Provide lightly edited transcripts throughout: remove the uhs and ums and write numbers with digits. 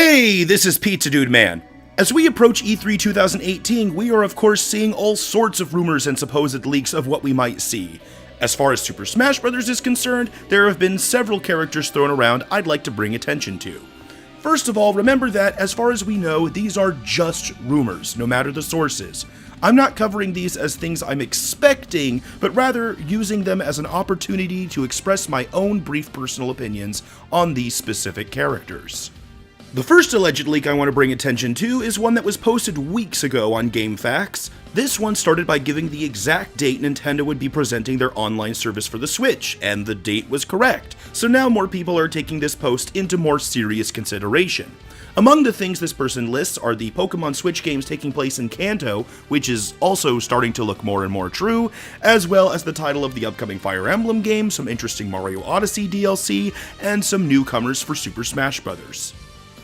Hey, this is Pizza Dude Man. As we approach E3 2018, we are of course seeing all sorts of rumors and supposed leaks of what we might see. As far as Super Smash Bros. Is concerned, there have been several characters thrown around I'd like to bring attention to. First of all, remember that, as far as we know, these are just rumors, no matter the sources. I'm not covering these as things I'm expecting, but rather using them as an opportunity to express my own brief personal opinions on these specific characters. The first alleged leak I want to bring attention to is one that was posted weeks ago on GameFAQs. This one started by giving the exact date Nintendo would be presenting their online service for the Switch, and the date was correct, so now more people are taking this post into more serious consideration. Among the things this person lists are the Pokemon Switch games taking place in Kanto, which is also starting to look more and more true, as well as the title of the upcoming Fire Emblem game, some interesting Mario Odyssey DLC, and some newcomers for Super Smash Bros.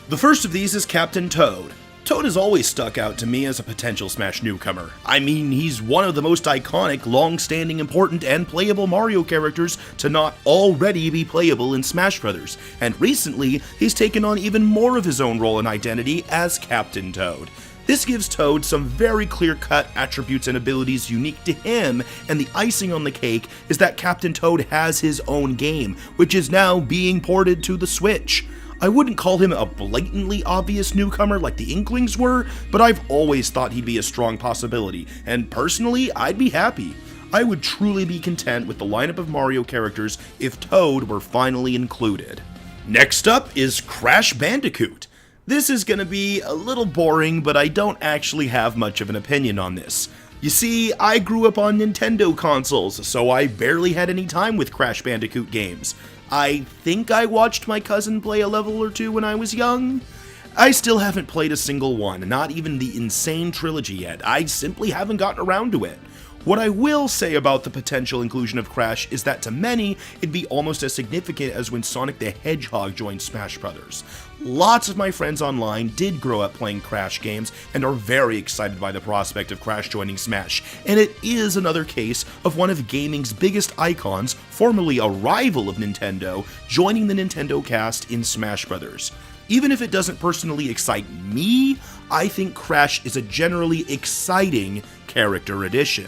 The first of these is Captain Toad. Toad has always stuck out to me as a potential Smash newcomer. I mean, he's one of the most iconic, long-standing, important, and playable Mario characters to not already be playable in Smash Bros. And recently, he's taken on even more of his own role and identity as Captain Toad. This gives Toad some very clear-cut attributes and abilities unique to him, and the icing on the cake is that Captain Toad has his own game, which is now being ported to the Switch. I wouldn't call him a blatantly obvious newcomer like the Inklings were, but I've always thought he'd be a strong possibility, and personally, I'd be happy. I would truly be content with the lineup of Mario characters if Toad were finally included. Next up is Crash Bandicoot. This is gonna be a little boring, but I don't actually have much of an opinion on this. You see, I grew up on Nintendo consoles, so I barely had any time with Crash Bandicoot games. I think I watched my cousin play a level or two when I was young. I still haven't played a single one, not even the Insane Trilogy yet. I simply haven't gotten around to it. What I will say about the potential inclusion of Crash is that to many, it'd be almost as significant as when Sonic the Hedgehog joined Smash Bros. Lots of my friends online did grow up playing Crash games and are very excited by the prospect of Crash joining Smash, and it is another case of one of gaming's biggest icons, formerly a rival of Nintendo, joining the Nintendo cast in Smash Bros. Even if it doesn't personally excite me, I think Crash is a generally exciting character addition.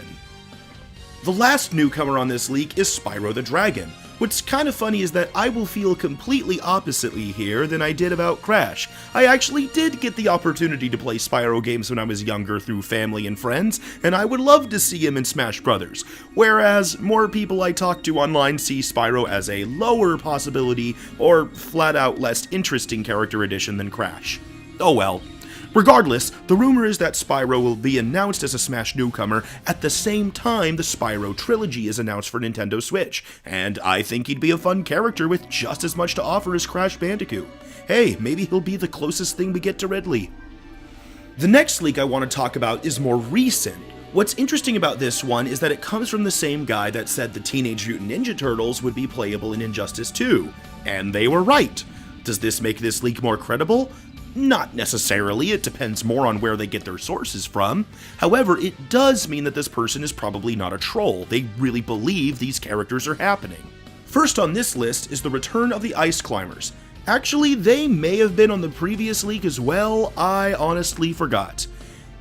The last newcomer on this leak is Spyro the Dragon. What's kind of funny is that I will feel completely oppositely here than I did about Crash. I actually did get the opportunity to play Spyro games when I was younger through family and friends, and I would love to see him in Smash Bros. Whereas more people I talk to online see Spyro as a lower possibility or flat out less interesting character addition than Crash. Oh well. Regardless, the rumor is that Spyro will be announced as a Smash newcomer at the same time the Spyro Trilogy is announced for Nintendo Switch, and I think he'd be a fun character with just as much to offer as Crash Bandicoot. Hey, maybe he'll be the closest thing we get to Ridley. The next leak I want to talk about is more recent. What's interesting about this one is that it comes from the same guy that said the Teenage Mutant Ninja Turtles would be playable in Injustice 2, and they were right. Does this make this leak more credible? Not necessarily, it depends more on where they get their sources from. However, it does mean that this person is probably not a troll. They really believe these characters are happening. First on this list is the return of the Ice Climbers. Actually, they may have been on the previous leak as well, I honestly forgot.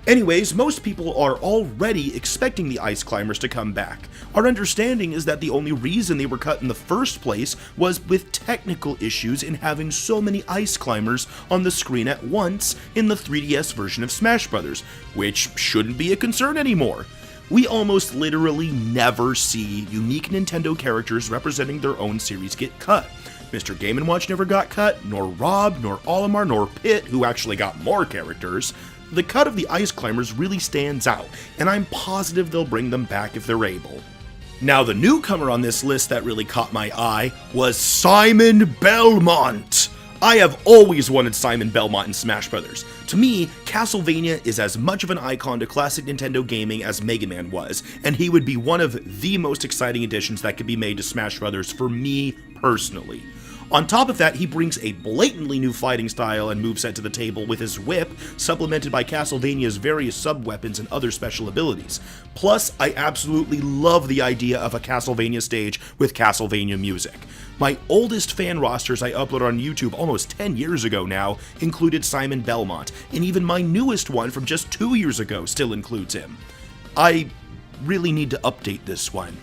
Anyways, most people are already expecting the Ice Climbers to come back. Our understanding is that the only reason they were cut in the first place was with technical issues in having so many Ice Climbers on the screen at once in the 3DS version of Smash Bros., which shouldn't be a concern anymore. We almost literally never see unique Nintendo characters representing their own series get cut. Mr. Game & Watch never got cut, nor Rob, nor Olimar, nor Pit, who actually got more characters. The cut of the Ice Climbers really stands out, and I'm positive they'll bring them back if they're able. Now, the newcomer on this list that really caught my eye was Simon Belmont! I have always wanted Simon Belmont in Smash Bros. To me, Castlevania is as much of an icon to classic Nintendo gaming as Mega Man was, and he would be one of the most exciting additions that could be made to Smash Bros. For me personally. On top of that, he brings a blatantly new fighting style and moveset to the table with his whip, supplemented by Castlevania's various sub-weapons and other special abilities. Plus, I absolutely love the idea of a Castlevania stage with Castlevania music. My oldest fan rosters I uploaded on YouTube almost 10 years ago now included Simon Belmont, and even my newest one from just 2 years ago still includes him. I really need to update this one.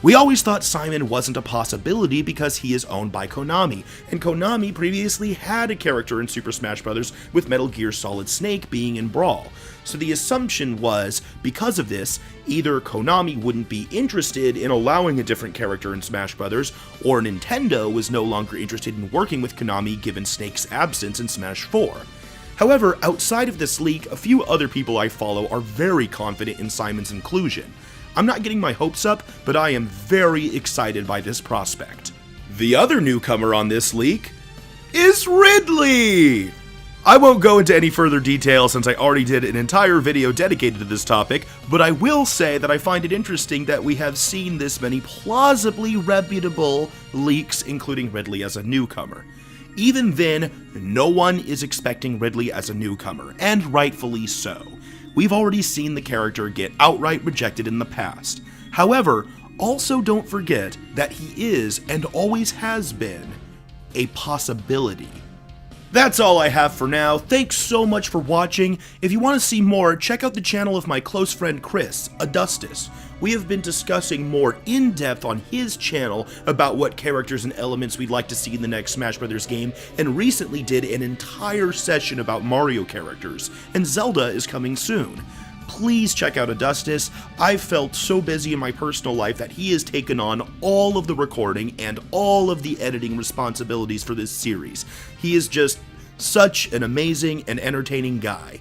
We always thought Simon wasn't a possibility because he is owned by Konami, and Konami previously had a character in Super Smash Bros. With Metal Gear Solid Snake being in Brawl. So the assumption was, because of this, either Konami wouldn't be interested in allowing a different character in Smash Bros., or Nintendo was no longer interested in working with Konami given Snake's absence in Smash 4. However, outside of this leak, a few other people I follow are very confident in Simon's inclusion. I'm not getting my hopes up, but I am very excited by this prospect. The other newcomer on this leak is Ridley! I won't go into any further detail since I already did an entire video dedicated to this topic, but I will say that I find it interesting that we have seen this many plausibly reputable leaks including Ridley as a newcomer. Even then, no one is expecting Ridley as a newcomer, and rightfully so. We've already seen the character get outright rejected in the past. However, also don't forget that he is, and always has been, a possibility. That's all I have for now. Thanks so much for watching. If you want to see more, check out the channel of my close friend Chris, Adustus. We have been discussing more in-depth on his channel about what characters and elements we'd like to see in the next Smash Bros. Game, and recently did an entire session about Mario characters, and Zelda is coming soon. Please check out Adustus. I've felt so busy in my personal life that he has taken on all of the recording and all of the editing responsibilities for this series. He is just such an amazing and entertaining guy.